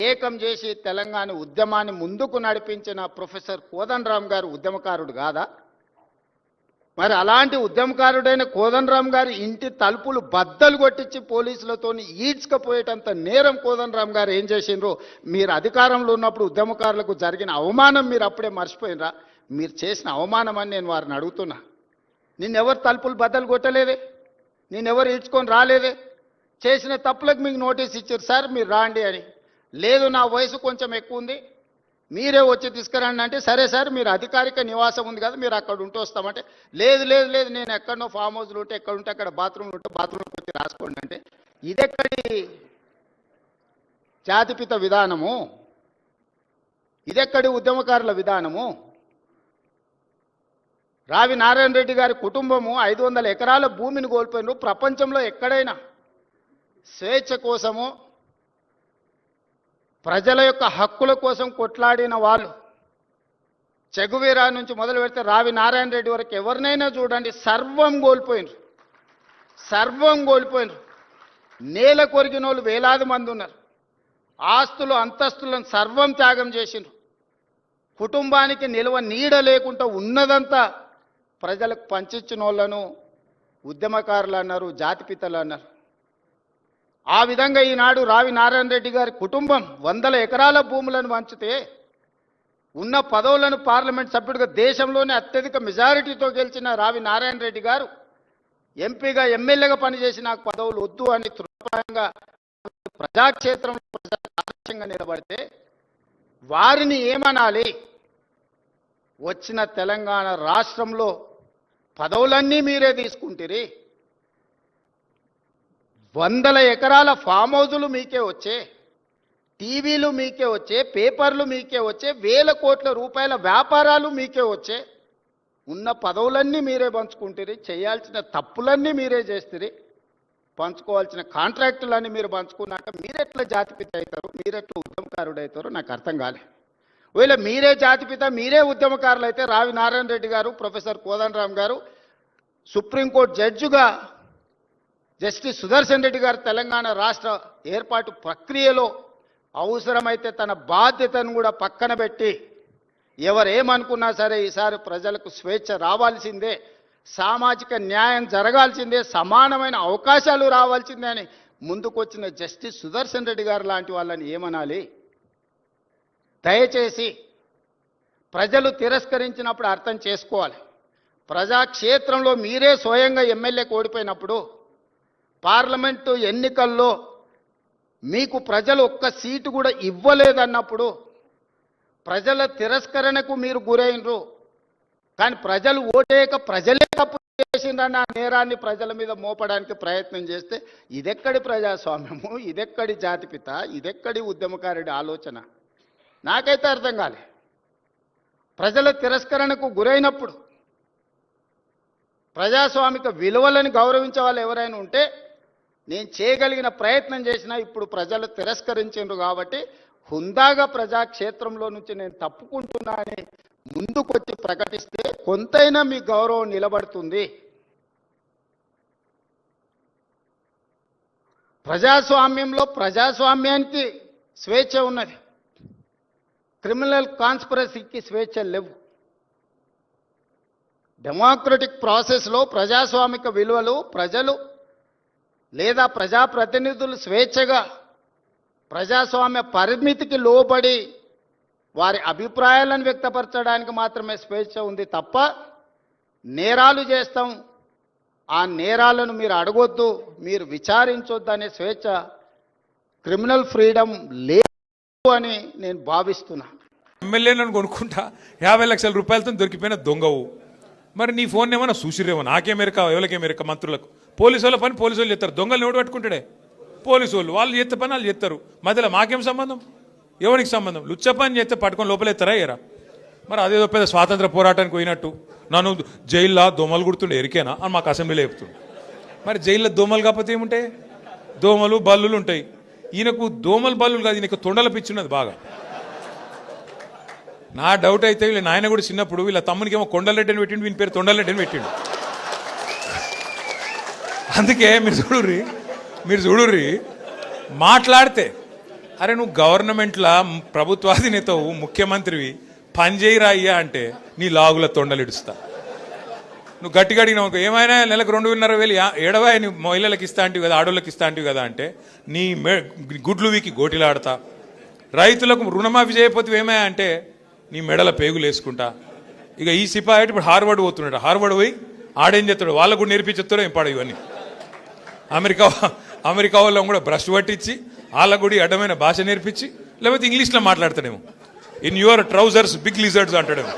ఏకం చేసి తెలంగాణ ఉద్యమాన్ని ముందుకు నడిపించిన ప్రొఫెసర్ కోదండరామ్ గారు ఉద్యమకారుడు కాదా? మరి అలాంటి ఉద్యమకారుడైన కోదండరామ్ గారి ఇంటి తలుపులు బద్దలు కొట్టించి పోలీసులతో ఈడ్చుకపోయేటంత నేరం కోదండరామ్ గారు ఏం చేసిండ్రో మీరు అధికారంలో ఉన్నప్పుడు ఉద్యమకారులకు జరిగిన అవమానం మీరు అప్పుడే మర్చిపోయినరా? మీరు చేసిన అవమానం అని నేను వారిని అడుగుతున్నా. నిన్నెవరు తలుపులు బద్దలు కొట్టలేదే, నేనెవరు ఈడ్చుకొని రాలేదే. చేసిన తప్పులకు మీకు నోటీస్ ఇచ్చారు, సార్ మీరు రాండి అని. లేదు నా వయసు కొంచెం ఎక్కువ ఉంది, మీరే వచ్చి తీసుకురండి అంటే, సరే సార్ మీరు అధికారిక నివాసం ఉంది కదా మీరు అక్కడ ఉంటూ వస్తామంటే, లేదు లేదు లేదు నేను ఎక్కడనో ఫామ్ హౌస్లో ఉంటే ఎక్కడ ఉంటే అక్కడ బాత్రూమ్లు ఉంటే బాత్రూమ్కి వచ్చి రాసుకోండి అంటే, ఇదెక్కడి జాతిపిత విధానము? ఇదెక్కడి ఉద్యమకారుల విధానము? రావి నారాయణ రెడ్డి గారి కుటుంబము 500 ఎకరాల భూమిని కోల్పోయినారు. ప్రపంచంలో ఎక్కడైనా స్వేచ్ఛ కోసము ప్రజల యొక్క హక్కుల కోసం కొట్లాడిన వాళ్ళు, చెగువీరా నుంచి మొదలు పెడితే రావి నారాయణ రెడ్డి వరకు ఎవరినైనా చూడండి, సర్వం కోల్పోయినారు, సర్వం కోల్పోయినారు. నేల కొరిగిన వాళ్ళు వేలాది మంది ఉన్నారు. ఆస్తులు అంతస్తులను సర్వం త్యాగం చేసిండ్రు. కుటుంబానికి నిల్వ నీడ లేకుండా ఉన్నదంతా ప్రజలకు పంచిచ్చిన వాళ్ళను ఉద్యమకారులు అన్నారు, జాతిపితలు అన్నారు. ఆ విధంగా ఈనాడు రావి నారాయణ రెడ్డి గారి కుటుంబం 100 ఎకరాల భూములను పంచితే ఉన్న పదవులను పార్లమెంట్ సభ్యుడిగా దేశంలోనే అత్యధిక మెజారిటీతో గెలిచిన రావి నారాయణ రెడ్డి గారు ఎంపీగా ఎమ్మెల్యేగా పనిచేసి నాకు పదవులు వద్దు అని తృప్తంగా ప్రజాక్షేత్రంలో ప్రజాక్షంగా నిలబడితే వారిని ఏమనాలి? వచ్చిన తెలంగాణ రాష్ట్రంలో పదవులన్నీ మీరే తీసుకుంటారు. 100 ఎకరాల ఫామ్ హౌజులు మీకే వచ్చే, టీవీలు మీకే వచ్చే, పేపర్లు మీకే వచ్చే, వేల కోట్ల రూపాయల వ్యాపారాలు మీకే వచ్చే, ఉన్న పదవులన్నీ మీరే పంచుకుంటారు, చేయాల్సిన తప్పులన్నీ మీరే చేస్తారు, పంచుకోవాల్సిన కాంట్రాక్టులన్నీ మీరు పంచుకున్నాక మీరెట్లా జాతిపిత అవుతారు, మీరెట్లా ఉద్యమకారుడు అవుతారో నాకు అర్థం కాలే. ఒకవేళ మీరే జాతిపిత మీరే ఉద్యమకారులు అయితే రావి నారాయణ రెడ్డి గారు, ప్రొఫెసర్ కోదండరామ్ గారు సుప్రీంకోర్టు జడ్జిగా జస్టిస్ సుదర్శన్ రెడ్డి గారు తెలంగాణ రాష్ట్ర ఏర్పాటు ప్రక్రియలో అవసరమైతే తన బాధ్యతను కూడా పక్కన పెట్టి ఎవరేమనుకున్నా సరే ఈసారి ప్రజలకు స్వేచ్ఛ రావాల్సిందే, సామాజిక న్యాయం జరగాల్సిందే, సమానమైన అవకాశాలు రావాల్సిందే అని ముందుకొచ్చిన జస్టిస్ సుదర్శన్ రెడ్డి గారు లాంటి వాళ్ళని ఏమనాలి? దయచేసి ప్రజలు తిరస్కరించినప్పుడు అర్థం చేసుకోవాలి. ప్రజాక్షేత్రంలో మీరే స్వయంగా ఎమ్మెల్యేకి ఓడిపోయినప్పుడు, పార్లమెంటు ఎన్నికల్లో మీకు ప్రజలు ఒక్క సీటు కూడా ఇవ్వలేదన్నప్పుడు, ప్రజల తిరస్కరణకు మీరు గురైనరు. కానీ ప్రజలు ఓటేయక ప్రజలే తప్పు చేసిందన్న నేరాన్ని ప్రజల మీద మోపడానికి ప్రయత్నం చేస్తే ఇదెక్కడి ప్రజాస్వామ్యము, ఇదెక్కడి జాతిపిత, ఇదెక్కడి ఉద్యమకారుడి ఆలోచన? నాకైతే అర్థం కాలే. ప్రజల తిరస్కరణకు గురైనప్పుడు ప్రజాస్వామిక విలువలను గౌరవించే వాళ్ళు ఎవరైనా ఉంటే నేను చేయగలిగిన ప్రయత్నం చేసినా, ఇప్పుడు ప్రజలు తిరస్కరించారు కాబట్టి హుందాగా ప్రజాక్షేత్రంలో నుంచి నేను తప్పుకుంటున్నా అని ముందుకొచ్చి ప్రకటిస్తే కొంతైనా మీ గౌరవం నిలబడుతుంది. ప్రజాస్వామ్యంలో ప్రజాస్వామ్యానికి స్వేచ్ఛ ఉన్నది, క్రిమినల్ కాన్స్పిరసీకి స్వేచ్ఛ లేవు. డెమోక్రటిక్ ప్రాసెస్లో ప్రజాస్వామిక విలువలు ప్రజలు లేదా ప్రజాప్రతినిధులు స్వేచ్ఛగా ప్రజాస్వామ్య పరిమితికి లోబడి వారి అభిప్రాయాలను వ్యక్తపరచడానికి మాత్రమే స్వేచ్ఛ ఉంది తప్ప నేరాలు చేస్తాం, ఆ నేరాలను మీరు అడగొద్దు, మీరు విచారించొద్దు అనే స్వేచ్ఛ, క్రిమినల్ ఫ్రీడమ్ లేదు అని నేను భావిస్తున్నా. ఎమ్మెల్యేలను కొనుక్కుంటా 50 లక్షల రూపాయలతో దొరికిపోయిన దొంగవు. మరి నీ ఫోన్ ఏమన్నా చూసిరేమో, నాకేమెరక ఎవరికేమెరక, మంత్రులకు. పోలీసు వాళ్ళ పని పోలీసు వాళ్ళు చేస్తారు, దొంగలు ఎవడు పట్టుకుంటాడే? పోలీసు వాళ్ళు చేస్తే పని వాళ్ళు చేస్తారు. మధ్యలో మాకేం సంబంధం? ఎవరికి సంబంధం? లుచ్చ పని చేస్తే పట్టుకొని లోపలెత్తారా ఎరా? మరి అదేదో పెద్ద స్వాతంత్ర పోరాటానికి పోయినట్టు నన్ను జైల్లో దోమలు కుడుతుండే ఎరికేనా అని మాకు అసెంబ్లీలో చెప్తుండే. మరి జైల్లో దోమలు కాకపోతే ఏముంటాయి? దోమలు బల్లులు ఉంటాయి. ఈయనకు దోమలు బల్లులు కాదు, ఈయనకు తొండల పిచ్చున్నది బాగా. నా డౌట్ అయితే వీళ్ళ నాయన కూడా చిన్నప్పుడు వీళ్ళ తమ్మునికి ఏమో కొండలరెడ్డి అని పెట్టిండు, వీని పేరు తొండలరెడ్డి అని పెట్టిండు. అందుకే మీరు చూడుర్రి మాట్లాడితే అరే నువ్వు గవర్నమెంట్లా ప్రభుత్వాధినేతవు ముఖ్యమంత్రివి పనిచేయరా అయ్యా అంటే నీ లాగుల తొండలిడుస్తా. నువ్వు గట్టిగా అడిగినావు ఏమైనా నెలకు 2,500 ఏడవా నీ మహిళలకు ఇస్తా అంటివి కదా, ఆడోళ్ళకి ఇస్తా అంటివి కదా అంటే నీ గుడ్లు వీకి గోటిలాడతా. రైతులకు రుణమాఫీ చేయకపోతే ఏమయ్యా అంటే నీ మెడల పేగులు వేసుకుంటా. ఇక ఈ సిపాయి ఇప్పుడు హార్వర్డ్ పోతున్నాడు, హార్వర్డ్ పోయి ఆడేం చేస్తాడు వాళ్ళకు కూడా నేర్పించేస్తాడో ఏం పాడు ఇవన్నీ. అమెరికా వాళ్ళం కూడా బ్రష్ పట్టించి వాళ్ళకు కూడా అడ్డమైన భాష నేర్పించి లేకపోతే ఇంగ్లీష్లో మాట్లాడతాడేమో. In your trousers big lizards అంటాడేమో.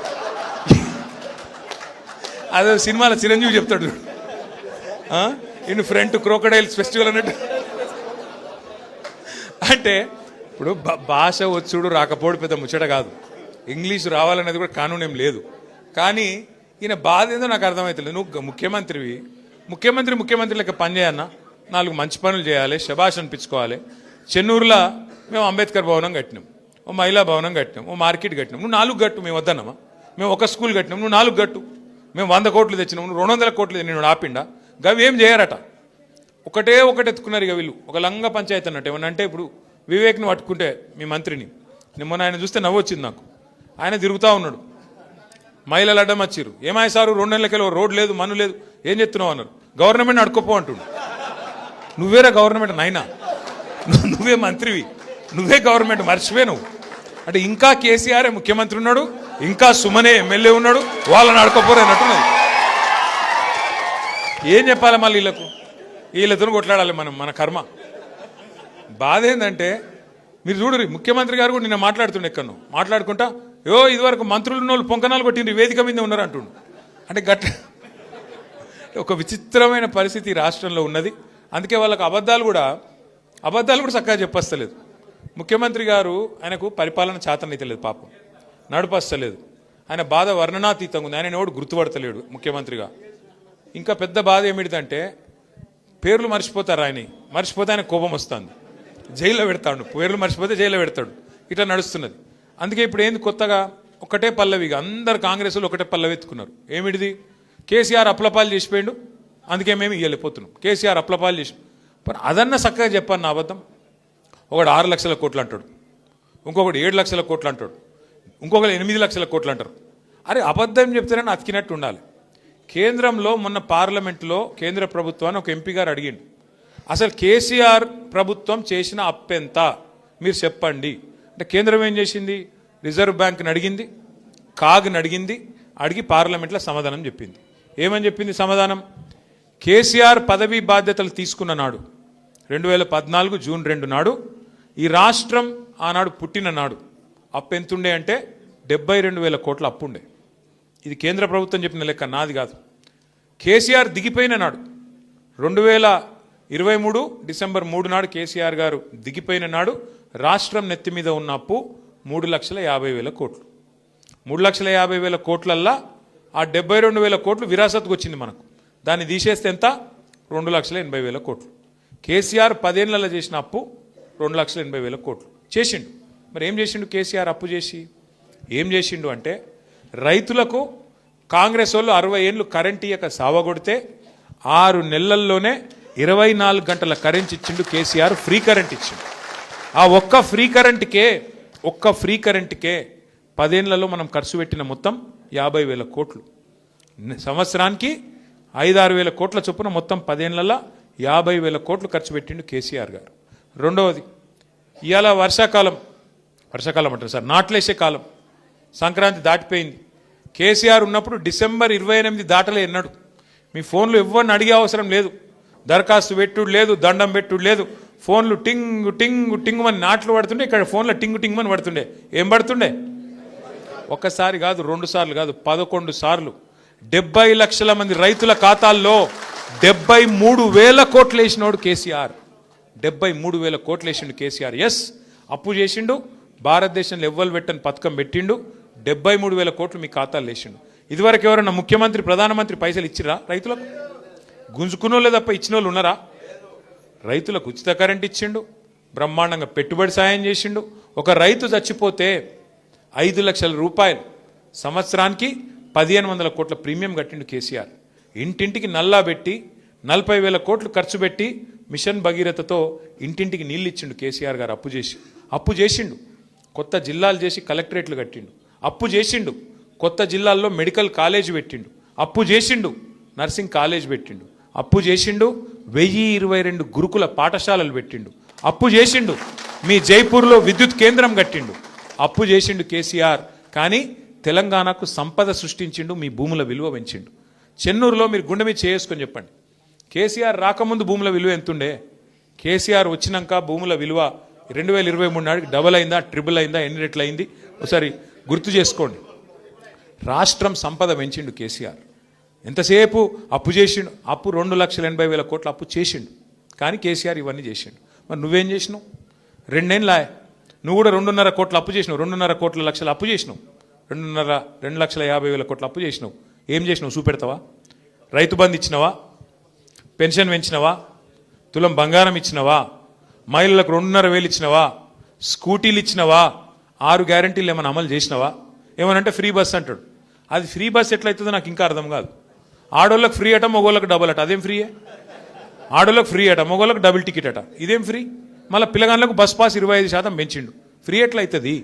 అదే సినిమాలో చిరంజీవి చెప్తాడు ఇన్ ఫ్రంట్ క్రోకడైల్స్ ఫెస్టివల్ అన్నట్టు. అంటే ఇప్పుడు భాష వచ్చుడు రాకపోవడం పెద్ద ముచ్చట కాదు, ఇంగ్లీష్ రావాలనేది కూడా కానూన్ ఏం లేదు. కానీ ఈయన బాధ ఏందో నాకు అర్థమవుతుంది. నువ్వు ముఖ్యమంత్రి లెక్క పని చేయన్నా, 4 మంచి పనులు చేయాలి, శబాష్ అనిపించుకోవాలి. చెన్నూరులో మేము అంబేద్కర్ భవనం కట్టినాం, ఓ మహిళా భవనం కట్టినాం, ఓ మార్కెట్ కట్టినాం. నువ్వు 4 గట్టు, మేము వద్దన్నామా? మేము ఒక స్కూల్ కట్టినాం, నువ్వు 4 గట్టు. మేము 100 కోట్లు తెచ్చినాం, నువ్వు 200 కోట్లు నేను ఆపిండా? గవి ఏం చేయరట. ఒకటే ఎత్తుకున్నారు ఇక వీళ్ళు, ఒక లంగ పంచాయతీ అన్నట్టు. ఏమన్నంటే ఇప్పుడు వివేక్ని పట్టుకుంటే మీ మంత్రిని, మొన్న ఆయన చూస్తే నవ్వు వచ్చింది నాకు. ఆయన తిరుగుతూ ఉన్నాడు, మహిళలు అడ్డం వచ్చిర్రు. ఏమాయి సారు 2 నెలలకెళ్ళి రోడ్ లేదు, మన్ను లేదు, ఏం చెప్తున్నావు అన్నారు. గవర్నమెంట్ అడుకోపో అంటుండు. నువ్వేరా గవర్నమెంట్ నాయనా, నువ్వే మంత్రివి, నువ్వే గవర్నమెంట్ మర్చిపోయి నువ్వు అంటే. ఇంకా కేసీఆరే ముఖ్యమంత్రి ఉన్నాడు, ఇంకా సుమనే ఎమ్మెల్యే ఉన్నాడు, వాళ్ళని అడుకోపోరు అన్నట్టున్నది. ఏం చెప్పాలి మళ్ళీ వీళ్ళతో కొట్లాడాలి మనం, మన కర్మ. బాధ ఏంటంటే మీరు చూడరు, ముఖ్యమంత్రి గారు కూడా నిన్న మాట్లాడుతుండే ఎక్కడో మాట్లాడుకుంటా, ఇదివరకు మంత్రులు ఉన్న వాళ్ళు పొంకనాలు కొట్టిండ్రు, వేదిక మీద ఉన్నారు అంటుండు. అంటే ఒక విచిత్రమైన పరిస్థితి రాష్ట్రంలో ఉన్నది. అందుకే వాళ్ళకు అబద్ధాలు కూడా చక్కగా చెప్పస్తలేదు. ముఖ్యమంత్రి గారు ఆయనకు పరిపాలన చేతనైతే లేదు, పాపం నడుపస్తలేదు. ఆయన బాధ వర్ణనాతీతంగా ఉంది. ఆయన ఎవడు గుర్తుపడతలేడు ముఖ్యమంత్రిగా. ఇంకా పెద్ద బాధ ఏమిటిదంటే పేర్లు మర్చిపోతారు. మర్చిపోతే ఆయన కోపం వస్తుంది, జైల్లో పెడతాడు. పేర్లు మర్చిపోతే జైల్లో పెడతాడు. ఇట్లా నడుస్తున్నది. అందుకే ఇప్పుడు ఏంది కొత్తగా ఒకటే పల్లవిగా అందరు కాంగ్రెస్లో ఒకటే పల్లవి ఎత్తుకున్నారు. ఏమిటిది? కేసీఆర్ అప్లపాలు చేసిపోయిండు, అందుకే మేము ఇవ్వలేకపోతున్నాం. కేసీఆర్ అప్లపాలు చేసి అదన్నా చక్కగా చెప్పాను నా అబద్ధం. ఒకడు 6 లక్షల కోట్లు అంటాడు, ఇంకొకటి 7 లక్షల కోట్లు అంటాడు, ఇంకొకరు 8 లక్షల కోట్లు అంటారు. అరే అబద్ధం చెప్తేనే అతికినట్టు ఉండాలి. కేంద్రంలో మొన్న పార్లమెంట్లో కేంద్ర ప్రభుత్వాన్ని ఒక ఎంపీ గారు అడిగిండు, అసలు కేసీఆర్ ప్రభుత్వం చేసిన అప్పెంత మీరు చెప్పండి అంటే కేంద్రం ఏం చేసింది? రిజర్వ్ బ్యాంక్ని అడిగింది, కాగ్ని అడిగింది, అడిగి పార్లమెంట్లో సమాధానం చెప్పింది. ఏమని చెప్పింది సమాధానం? కేసీఆర్ పదవీ బాధ్యతలు తీసుకున్న నాడు 2014 జూన్ 2 నాడు ఈ రాష్ట్రం ఆనాడు పుట్టిన నాడు అప్పు ఎంతుండే అంటే 72,000 కోట్ల అప్పుండే. ఇది కేంద్ర ప్రభుత్వం చెప్పిన లెక్క, నాది కాదు. కేసీఆర్ దిగిపోయిన నాడు 2023 డిసెంబర్ 3 నాడు కేసీఆర్ గారు దిగిపోయిన నాడు రాష్ట్రం నెత్తి మీద ఉన్న అప్పు 3,50,000 కోట్లు. 3,50,000 కోట్లల్లా ఆ 72,000 కోట్లు విరాసత్కు వచ్చింది మనకు. దాన్ని తీసేస్తే ఎంత? 2,80,000 కోట్లు. కేసీఆర్ 10 ఏళ్లలో చేసిన అప్పు 2,80,000 కోట్లు చేసిండు. మరి ఏం చేసిండు కేసీఆర్ అప్పు చేసి? ఏం చేసిండు అంటే రైతులకు కాంగ్రెస్ వాళ్ళు 60 ఏళ్ళు కరెంట్ ఇయ్యక సావగొడితే 6 నెలల్లోనే 24 గంటల కరెంట్ ఇచ్చిండు కేసీఆర్. ఫ్రీ కరెంట్ ఇచ్చిండు. ఆ ఒక్క ఫ్రీ కరెంట్కే 10 ఏళ్లలో మనం ఖర్చు పెట్టిన మొత్తం 50,000 కోట్లు. సంవత్సరానికి 5-6 కోట్ల చొప్పున మొత్తం 10 ఏళ్లలో 50,000 కోట్లు ఖర్చు పెట్టిండు కేసీఆర్ గారు. రెండవది, ఇవాళ వర్షాకాలం అంటారు సార్, నాట్లేసే కాలం, సంక్రాంతి దాటిపోయింది. కేసీఆర్ ఉన్నప్పుడు డిసెంబర్ 28 దాటలే ఎన్నాడు. మీ ఫోన్లు ఎవరిని అడిగే అవసరం లేదు, దరఖాస్తు పెట్టుడు లేదు, దండం పెట్టుడు లేదు. ఫోన్లు టింగ్ టింగ్ టింగ్ అని నాట్లు పడుతుండే, ఇక్కడ ఫోన్లో టింగ్ టింగ్ అని పడుతుండే. ఏం పడుతుండే? ఒక్కసారి కాదు, 2 సార్లు కాదు, 11 సార్లు 70 లక్షల మంది రైతుల ఖాతాల్లో 73,000 కోట్లు వేసినోడు కేసీఆర్. 73,000 కోట్లు వేసిండు కేసీఆర్. ఎస్, అప్పు చేసిండు, భారతదేశంలో ఎవ్వరు పెట్టని పథకం పెట్టిండు, 73,000 కోట్లు మీ ఖాతాలు వేసిండు. ఇదివరకు ఎవరన్నా ముఖ్యమంత్రి ప్రధానమంత్రి పైసలు ఇచ్చిరా రైతులకు? గుంజుకున్నోళ్ళే తప్ప ఇచ్చిన వాళ్ళు ఉన్నారా? రైతులకు ఉచిత కరెంట్ ఇచ్చిండు, బ్రహ్మాండంగా పెట్టుబడి సాయం చేసిండు. ఒక రైతు చచ్చిపోతే 5 లక్షల రూపాయలు సంవత్సరానికి 1,500 కోట్ల ప్రీమియం కట్టిండు కేసీఆర్. ఇంటింటికి నల్లా పెట్టి 40,000 కోట్లు ఖర్చు పెట్టి మిషన్ భగీరథతో ఇంటింటికి నీళ్ళు ఇచ్చిండు కేసీఆర్ గారు అప్పు చేసి. అప్పు చేసిండు, కొత్త జిల్లాలు చేసి కలెక్టరేట్లు కట్టిండు. అప్పు చేసిండు, కొత్త జిల్లాల్లో మెడికల్ కాలేజ్ పెట్టిండు. అప్పు చేసిండు, నర్సింగ్ కాలేజ్ పెట్టిండు. అప్పు చేసిండు, 1022 గురుకుల పాఠశాలలు పెట్టిండు. అప్పు చేసిండు, మీ జైపూర్లో విద్యుత్ కేంద్రం కట్టిండు. అప్పు చేసిండు కేసీఆర్. కానీ తెలంగాణకు సంపద సృష్టించిండు, మీ భూముల విలువ పెంచిండు. చెన్నూరులో మీరు గుండె మీద చేసుకొని చెప్పండి, కేసీఆర్ రాకముందు భూముల విలువ ఎంతుండే, కేసీఆర్ వచ్చినాక భూముల విలువ 2023 నాటికి డబల్ అయిందా, ట్రిపుల్ అయిందా, ఎన్ని రెట్లు అయింది ఒకసారి గుర్తు చేసుకోండి. రాష్ట్రం సంపద పెంచిండు కేసీఆర్. ఎంతసేపు అప్పు చేసిండు, అప్పు 2,80,000 కోట్ల అప్పు చేసిండు. కానీ కేసీఆర్ ఇవన్నీ చేసిండు. మరి నువ్వేం చేసినావు? 2 ఏళ్ళ నువ్వు కూడా 2.5 కోట్ల అప్పు చేసినావు, 2.5 కోట్ల లక్షల అప్పు చేసినావు, 2,50,000 కోట్ల అప్పు చేసినావు. ఏం చేసినావు చూపెడతావా? రైతు బంధు ఇచ్చినవా? పెన్షన్ పెంచినవా? తులం బంగారం ఇచ్చినవా? మహిళలకు 2,500,000 ఇచ్చినవా? స్కూటీలు ఇచ్చినవా? 6 గ్యారంటీలు ఏమైనా అమలు చేసినవా? ఏమనంటే ఫ్రీ బస్ అంటాడు. అది ఫ్రీ బస్ ఎట్లయితుందో నాకు ఇంకా అర్థం కాదు. ఆడోళ్ళకి ఫ్రీ అట, మగోళ్ళకి డబుల్ అట. అదేం ఫ్రీయే? ఆడోళ్ళకి ఫ్రీ అట, మగోళ్ళకి డబుల్ టికెట్ అట. ఇదేం ఫ్రీ? మళ్ళీ పిల్లగాళ్ళకు బస్ పాస్ 25% పెంచిండు. ఫ్రీ ఎట్లయితుంది?